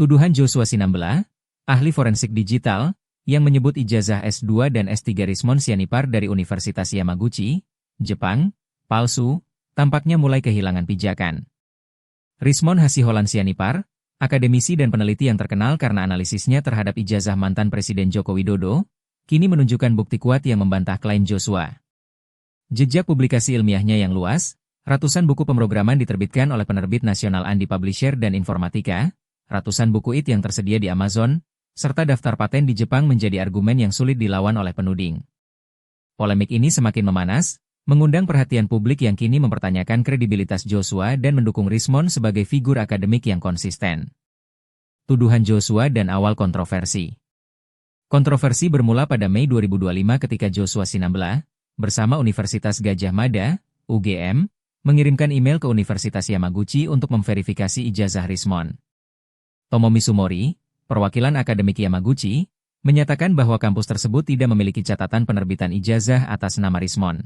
Tuduhan Joshua Sinambela, ahli forensik digital, yang menyebut ijazah S2 dan S3 Rismon Sianipar dari Universitas Yamaguchi, Jepang, palsu, tampaknya mulai kehilangan pijakan. Rismon Hasiholan Sianipar, akademisi dan peneliti yang terkenal karena analisisnya terhadap ijazah mantan Presiden Joko Widodo, kini menunjukkan bukti kuat yang membantah klaim Joshua. Jejak publikasi ilmiahnya yang luas, ratusan buku pemrograman diterbitkan oleh penerbit nasional Andi Publisher dan Informatika, ratusan buku IT yang tersedia di Amazon, serta daftar paten di Jepang menjadi argumen yang sulit dilawan oleh penuding. Polemik ini semakin memanas, mengundang perhatian publik yang kini mempertanyakan kredibilitas Joshua dan mendukung Rismon sebagai figur akademik yang konsisten. Tuduhan Joshua dan awal kontroversi. Kontroversi bermula pada Mei 2025 ketika Joshua Sinambela, bersama Universitas Gadjah Mada, UGM, mengirimkan email ke Universitas Yamaguchi untuk memverifikasi ijazah Rismon. Tomomi Sumori, perwakilan akademik Yamaguchi, menyatakan bahwa kampus tersebut tidak memiliki catatan penerbitan ijazah atas nama Rismon.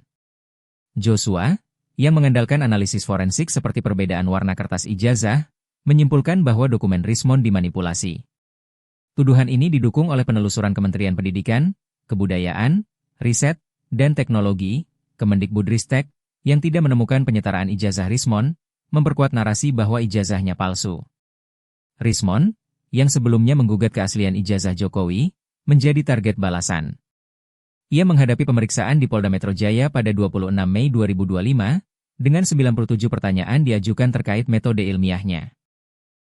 Joshua, yang mengandalkan analisis forensik seperti perbedaan warna kertas ijazah, menyimpulkan bahwa dokumen Rismon dimanipulasi. Tuduhan ini didukung oleh penelusuran Kementerian Pendidikan, Kebudayaan, Riset, dan Teknologi, Kemendikbudristek, yang tidak menemukan penyetaraan ijazah Rismon, memperkuat narasi bahwa ijazahnya palsu. Rismon, yang sebelumnya menggugat keaslian ijazah Jokowi, menjadi target balasan. Ia menghadapi pemeriksaan di Polda Metro Jaya pada 26 Mei 2025, dengan 97 pertanyaan diajukan terkait metode ilmiahnya.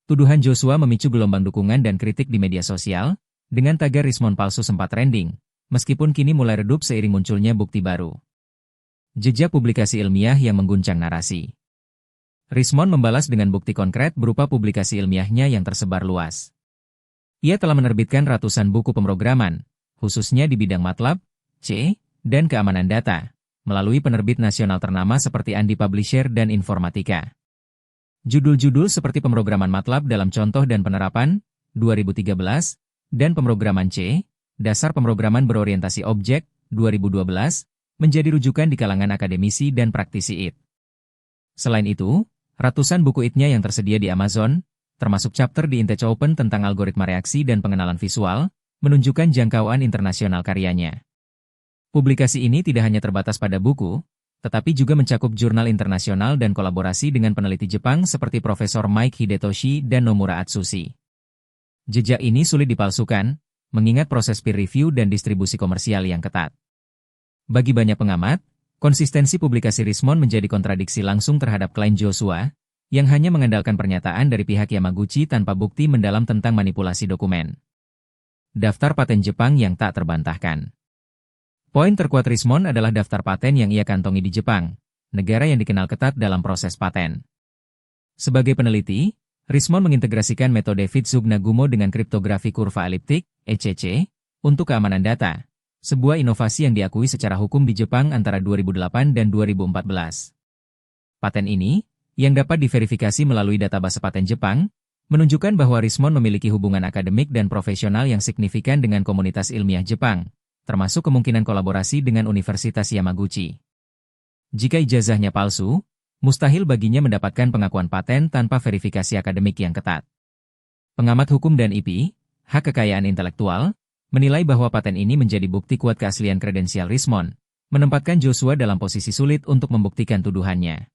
Tuduhan Joshua memicu gelombang dukungan dan kritik di media sosial, dengan tagar Rismon palsu sempat trending, meskipun kini mulai redup seiring munculnya bukti baru. Jejak publikasi ilmiah yang mengguncang narasi. Rismon membalas dengan bukti konkret berupa publikasi ilmiahnya yang tersebar luas. Ia telah menerbitkan ratusan buku pemrograman, khususnya di bidang MATLAB, C, dan keamanan data, melalui penerbit nasional ternama seperti Andi Publisher dan Informatika. Judul-judul seperti pemrograman MATLAB dalam contoh dan penerapan, 2013, dan pemrograman C, dasar pemrograman berorientasi objek, 2012, menjadi rujukan di kalangan akademisi dan praktisi IT. Selain itu, ratusan buku IT-nya yang tersedia di Amazon, termasuk chapter di InTech Open tentang algoritma reaksi dan pengenalan visual, menunjukkan jangkauan internasional karyanya. Publikasi ini tidak hanya terbatas pada buku, tetapi juga mencakup jurnal internasional dan kolaborasi dengan peneliti Jepang seperti Profesor Mike Hidetoshi dan Nomura Atsushi. Jejak ini sulit dipalsukan, mengingat proses peer review dan distribusi komersial yang ketat. Bagi banyak pengamat, konsistensi publikasi Rismon menjadi kontradiksi langsung terhadap klaim Joshua, yang hanya mengandalkan pernyataan dari pihak Yamaguchi tanpa bukti mendalam tentang manipulasi dokumen. Daftar paten Jepang yang tak terbantahkan. Poin terkuat Rismon adalah daftar paten yang ia kantongi di Jepang, negara yang dikenal ketat dalam proses paten. Sebagai peneliti, Rismon mengintegrasikan metode Fitsug-Nagumo dengan kriptografi kurva eliptik, ECC, untuk keamanan data, sebuah inovasi yang diakui secara hukum di Jepang antara 2008 dan 2014. Paten ini, yang dapat diverifikasi melalui database paten Jepang, menunjukkan bahwa Rismon memiliki hubungan akademik dan profesional yang signifikan dengan komunitas ilmiah Jepang, termasuk kemungkinan kolaborasi dengan Universitas Yamaguchi. Jika ijazahnya palsu, mustahil baginya mendapatkan pengakuan paten tanpa verifikasi akademik yang ketat. Pengamat hukum dan IP, hak kekayaan intelektual, menilai bahwa paten ini menjadi bukti kuat keaslian kredensial Rismon, menempatkan Joshua dalam posisi sulit untuk membuktikan tuduhannya.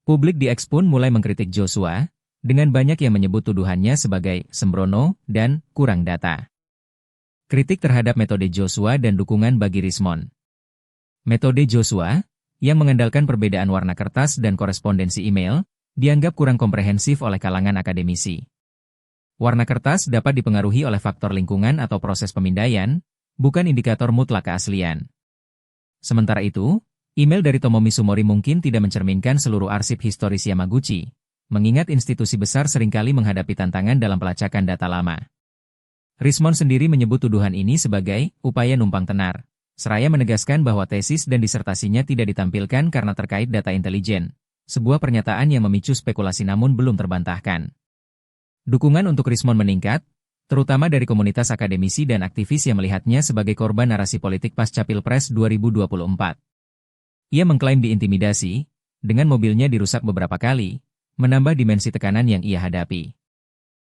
Publik di X pun mulai mengkritik Joshua, dengan banyak yang menyebut tuduhannya sebagai sembrono dan kurang data. Kritik terhadap metode Joshua dan dukungan bagi Rismon. Metode Joshua, yang mengandalkan perbedaan warna kertas dan korespondensi email, dianggap kurang komprehensif oleh kalangan akademisi. Warna kertas dapat dipengaruhi oleh faktor lingkungan atau proses pemindaian, bukan indikator mutlak keaslian. Sementara itu, email dari Tomomi Sumori mungkin tidak mencerminkan seluruh arsip historis Yamaguchi, mengingat institusi besar seringkali menghadapi tantangan dalam pelacakan data lama. Rismon sendiri menyebut tuduhan ini sebagai upaya numpang tenar, seraya menegaskan bahwa tesis dan disertasinya tidak ditampilkan karena terkait data intelijen, sebuah pernyataan yang memicu spekulasi namun belum terbantahkan. Dukungan untuk Rismon meningkat, terutama dari komunitas akademisi dan aktivis yang melihatnya sebagai korban narasi politik pasca Pilpres 2024. Ia mengklaim diintimidasi, dengan mobilnya dirusak beberapa kali, menambah dimensi tekanan yang ia hadapi.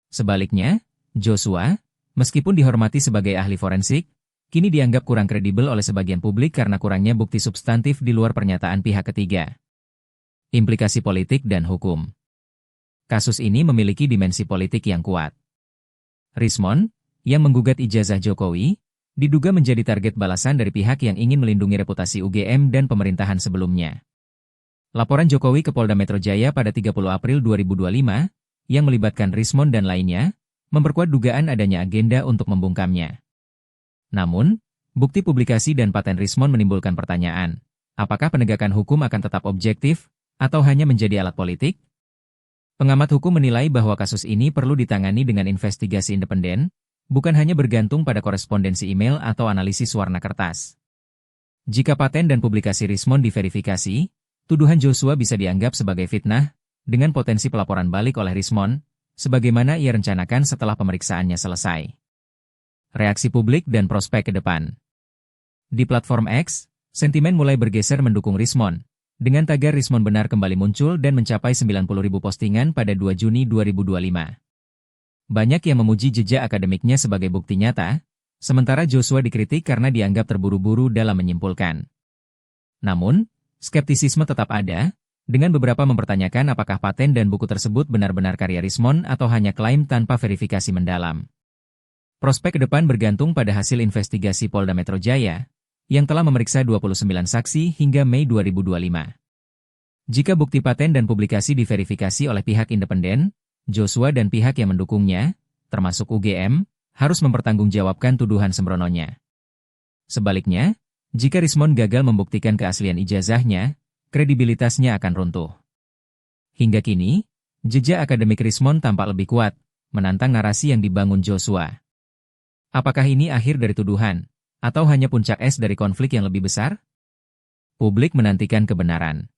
Sebaliknya, Joshua, meskipun dihormati sebagai ahli forensik, kini dianggap kurang kredibel oleh sebagian publik karena kurangnya bukti substantif di luar pernyataan pihak ketiga. Implikasi politik dan hukum. Kasus ini memiliki dimensi politik yang kuat. Rismond, yang menggugat ijazah Jokowi, diduga menjadi target balasan dari pihak yang ingin melindungi reputasi UGM dan pemerintahan sebelumnya. Laporan Jokowi ke Polda Metro Jaya pada 30 April 2025, yang melibatkan Rismond dan lainnya, memperkuat dugaan adanya agenda untuk membungkamnya. Namun, bukti publikasi dan paten Rismond menimbulkan pertanyaan, apakah penegakan hukum akan tetap objektif, atau hanya menjadi alat politik? Pengamat hukum menilai bahwa kasus ini perlu ditangani dengan investigasi independen, bukan hanya bergantung pada korespondensi email atau analisis warna kertas. Jika paten dan publikasi Rismond diverifikasi, tuduhan Joshua bisa dianggap sebagai fitnah, dengan potensi pelaporan balik oleh Rismond, sebagaimana ia rencanakan setelah pemeriksaannya selesai. Reaksi publik dan prospek ke depan. Di platform X, sentimen mulai bergeser mendukung Rismond, dengan tagar Rismond benar kembali muncul dan mencapai 90.000 postingan pada 2 Juni 2025. Banyak yang memuji jejak akademiknya sebagai bukti nyata, sementara Joshua dikritik karena dianggap terburu-buru dalam menyimpulkan. Namun, skeptisisme tetap ada, dengan beberapa mempertanyakan apakah paten dan buku tersebut benar-benar karya Rismond atau hanya klaim tanpa verifikasi mendalam. Prospek ke depan bergantung pada hasil investigasi Polda Metro Jaya, yang telah memeriksa 29 saksi hingga Mei 2025. Jika bukti paten dan publikasi diverifikasi oleh pihak independen, Joshua dan pihak yang mendukungnya, termasuk UGM, harus mempertanggungjawabkan tuduhan sembrononya. Sebaliknya, jika Rismond gagal membuktikan keaslian ijazahnya, kredibilitasnya akan runtuh. Hingga kini, jejak akademik Rismond tampak lebih kuat, menantang narasi yang dibangun Joshua. Apakah ini akhir dari tuduhan, atau hanya puncak es dari konflik yang lebih besar? Publik menantikan kebenaran.